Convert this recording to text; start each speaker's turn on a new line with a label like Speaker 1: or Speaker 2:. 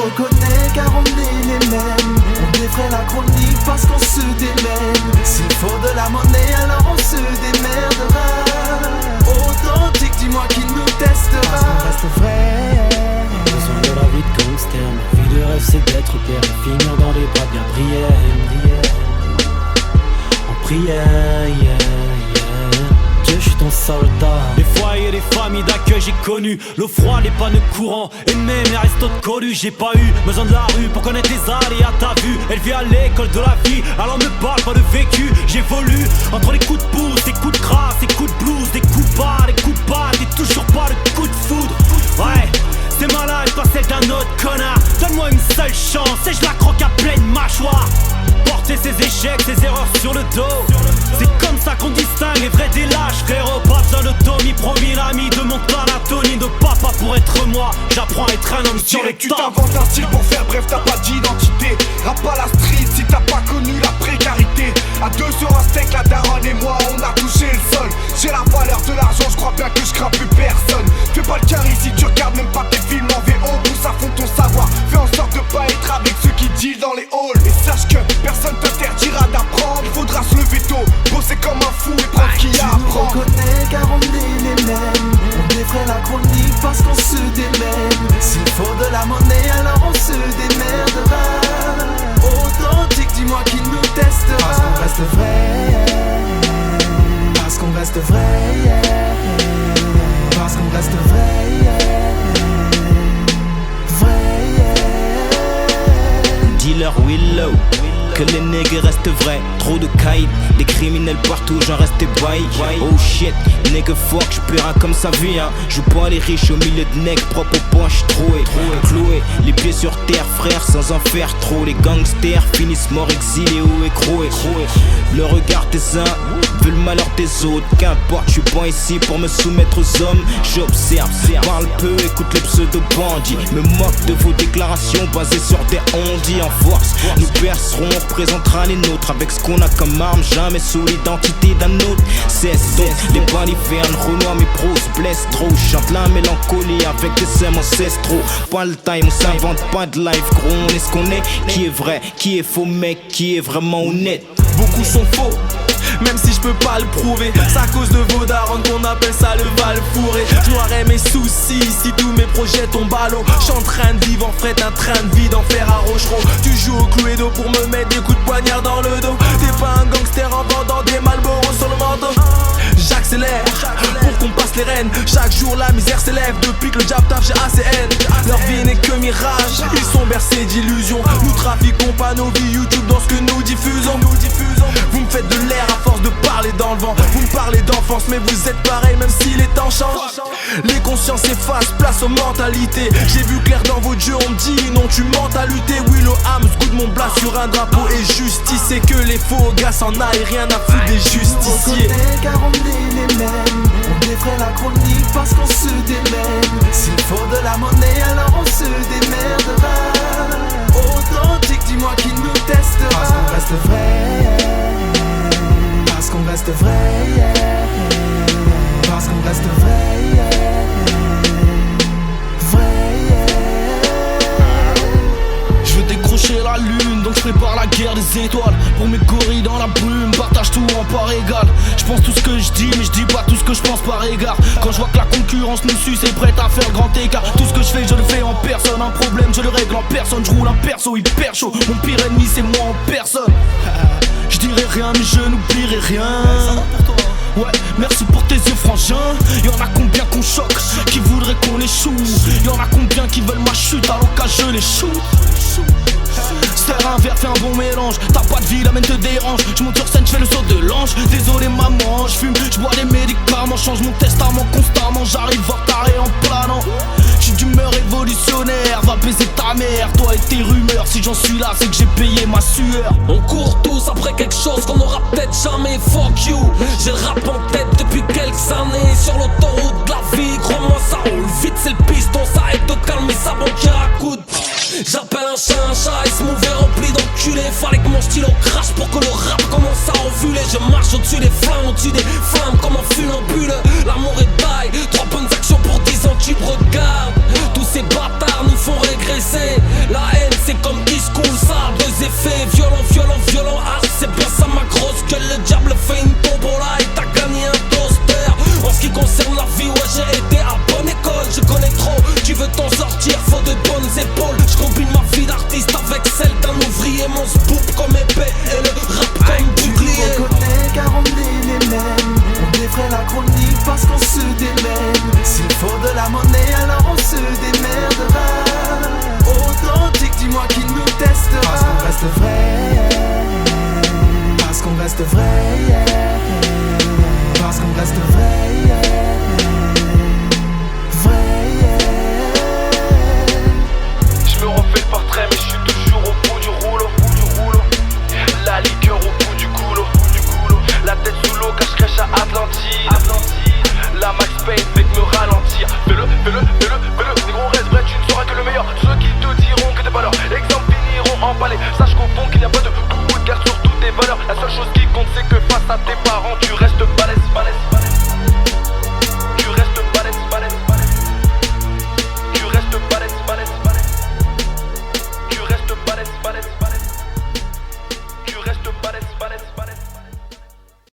Speaker 1: reconnais car on est les mêmes. On défraie la chronique parce qu'on se démène. S'il faut de la monnaie alors on se démerdera. Authentique, dis-moi qui nous testera.
Speaker 2: Parce qu'on reste vrai. Besoin de la vie de gangster. Ma vie de rêve c'est d'être père et finir dans les bras bien brillés. En prière, yeah. Dieu, je suis ton soldat. Les foyers, les familles d'accueil j'ai connu. L'eau froide, les pannes courants. Aimé mais Aristote connu. J'ai pas eu besoin de la rue pour connaître les aléas. T'as vu, elle vit à l'école de la vie. Alors me parle pas de vécu. J'évolue entre les coups de pouce, des coups de grâce, des coups de blues, des coups bas, des coups de bas. Et toujours pas le coup de foudre. Ouais, c'est ma life, pas celle d'un autre connard. Donne-moi une seule chance et je la croque à pleine mâchoire. Porter ses échecs, ses erreurs sur le dos. C'est comme ça qu'on distingue les vrais des lâches, frérot. Pas besoin de Tommy, promis l'ami de mon Anatonie de papa pour être moi. J'apprends à être un homme sur les
Speaker 3: tu
Speaker 2: temps.
Speaker 3: t'inventes un style pour faire bref, t'as pas d'identité. Rap à la street si t'as pas connu la précarité. À deux sur un steak, la daronne et moi on a touché le sol. J'ai la valeur de l'argent, je crois bien que je crains plus personne. Fais pas le carré si tu regardes même pas tes films en VO. Pousse à fond ton savoir, fais en sorte de pas être avec ceux qui deal dans les halls. Et sache que personne t'interdira d'apprendre. Faudra se lever tôt, bosser comme un fou et prendre ce qu'il y a à
Speaker 1: Tu nous
Speaker 3: apprendre.
Speaker 1: reconnais car on est les mêmes. On défraie la chronique parce qu'on se démène. S'il faut de la monnaie alors on se démerdera. Authentique, dis-moi qui nous testera. Parce qu'on reste vrai. Parce qu'on reste vrai. Parce qu'on reste vrai. Vrai.
Speaker 4: Dealer Willow, que les nègres restent vrais. Trop de caïds, des criminels partout, j'en restais bail. Oh shit, nègre fuck, j'paiera comme ça vient. Joue pas les riches au milieu de nègres, propre aux poches trouées. Cloué, les pieds sur terre, frère, sans en faire trop. Les gangsters finissent morts, exilés ou écroués. Le regard des uns veut le malheur des autres. Qu'importe, j'suis pas ici pour me soumettre aux hommes. J'observe, parle peu, écoute les pseudo-bandits. Me moque de vos déclarations basées sur des ondits en force. Nous percerons, on représentera les nôtres avec ce qu'on a comme arme, jamais sous l'identité d'un autre. Cesse donc, les balivernes, Renoir mes pros se blessent trop. Chante la mélancolie avec des sèmes ancestraux. Pas le time, on s'invente pas de life, gros, on est ce qu'on est. Qui est vrai, qui est faux, mec, qui est vraiment honnête.
Speaker 5: Beaucoup sont faux, même si je peux pas le prouver. C'est à cause de vos darons qu'on appelle ça le Val fourré. Je noirais mes soucis si tous mes projets tombent à l'eau. J'suis en train de vivre en fret, un train de vie d'enfer à Rochereau. Tu joues au Cluedo pour me mettre des coups de poignard dans le dos. T'es pas un gangster en vendant des Malboro sur le manteau. J'accélère pour qu'on passe les rênes. Chaque jour la misère s'élève depuis que le jab tape chez ACN. Leur vie n'est que mirage, ils sont bercés d'illusions. Nous trafiquons pas nos vies YouTube dans ce que nous diffusons. Vous me faites de l'air à force de parler dans le vent. Vous me parlez d'enfance mais vous êtes pareil même si les temps changent. Les consciences s'effacent, place aux mentalités. J'ai vu clair dans vos yeux, on me dit non tu mens à lutter. Willow Hams goûte mon blas sur un drapeau et justice. Et que les faux gars s'en aillent, rien à foutre des justiciers.
Speaker 1: Car on est les mêmes. On défraie la chronique parce qu'on se démène. S'il faut de la monnaie alors on se démerdera. Authentique, dis-moi qui nous testera. Parce qu'on reste vrai. Parce qu'on reste vrai. Parce qu'on reste vrai.
Speaker 5: Je veux décrocher la lune, donc je prépare la guerre des étoiles. Pour mes gorilles dans la brume, partage tout en part égale. Je pense tout ce que je dis, mais je dis pas tout ce que je pense par égard. Quand je vois que la concurrence nous suce et prête à faire le grand écart. Tout ce que je fais, je le fais en personne. Un problème, je le règle en personne. Je roule un perso hyper chaud. Mon pire ennemi, c'est moi en personne. Je dirai rien, mais je n'oublierai rien. Ouais, merci pour tes yeux frangins. Y'en a combien qu'on choque, qui voudraient qu'on échoue. Y'en a combien qui veulent ma chute alors qu'à je les shoot. Serre un verre, fais un bon mélange. T'as pas de vie, la mienne te dérange. J'monte sur scène, j'fais le saut de l'ange. Désolé maman, j'fume, j'bois des médicaments. Change mon testament constamment, j'arrive en retard et en planant. J'suis d'humeur révolutionnaire, va baiser ta mère. Toi et tes rumeurs, si j'en suis là, c'est que j'ai payé ma sueur.
Speaker 6: On court tous après quelque chose qu'on aura peut-être jamais. Fuck you, j'ai le rap en tête depuis quelques années. Sur l'autoroute de la vie, crois-moi ça roule vite. C'est le piston, ça aide de calmer sa banquière à coude. J'appelle un chat et ce mauvais rempli d'enculés. Fallait que mon stylo crache pour que le rap commence à enfuler. Je marche au-dessus des flammes, au-dessus des flammes comme un funambule. L'amour est bail, 3 bonnes actions pour 10 ans YouTube, regarde. Tous ces bâtards nous font régresser. La haine c'est comme E-School, ça a deux effets. Violent, violent, violent, c'est bien ça ma grosse gueule. Le diable fait une tombola et t'as gagné un toaster. En ce qui concerne la vie, ouais j'ai été à bonne école. Je connais trop, tu veux t'en sortir, faut de bonnes épaules. Je combine ma vie d'artiste avec celle d'un ouvrier. Mon spoop comme épée et le rap comme bouclier.
Speaker 1: On connaît car on est les mêmes. On défraie la chronique parce qu'on se démène. S'il faut de la monnaie alors on se démerdera. Authentique, dis-moi qui nous testera. Parce qu'on reste vrai. Parce qu'on reste vrai. Parce qu'on reste vrai.
Speaker 7: Je me refais le portrait mais je suis toujours au bout du rouleau. La liqueur au bout du coulo. La tête sous l'eau cache crèche à Atlantide. La Max Payne fait que me ralentir. Fais-le, les gros restent vrais, tu ne seras que le meilleur. Ceux qui te diront que t'es pas leur exemple finiront emballés. Sache qu'au fond qu'il n'y a pas de coup de garde sur toutes tes valeurs. La seule chose qui compte c'est que face à tes parents tu restes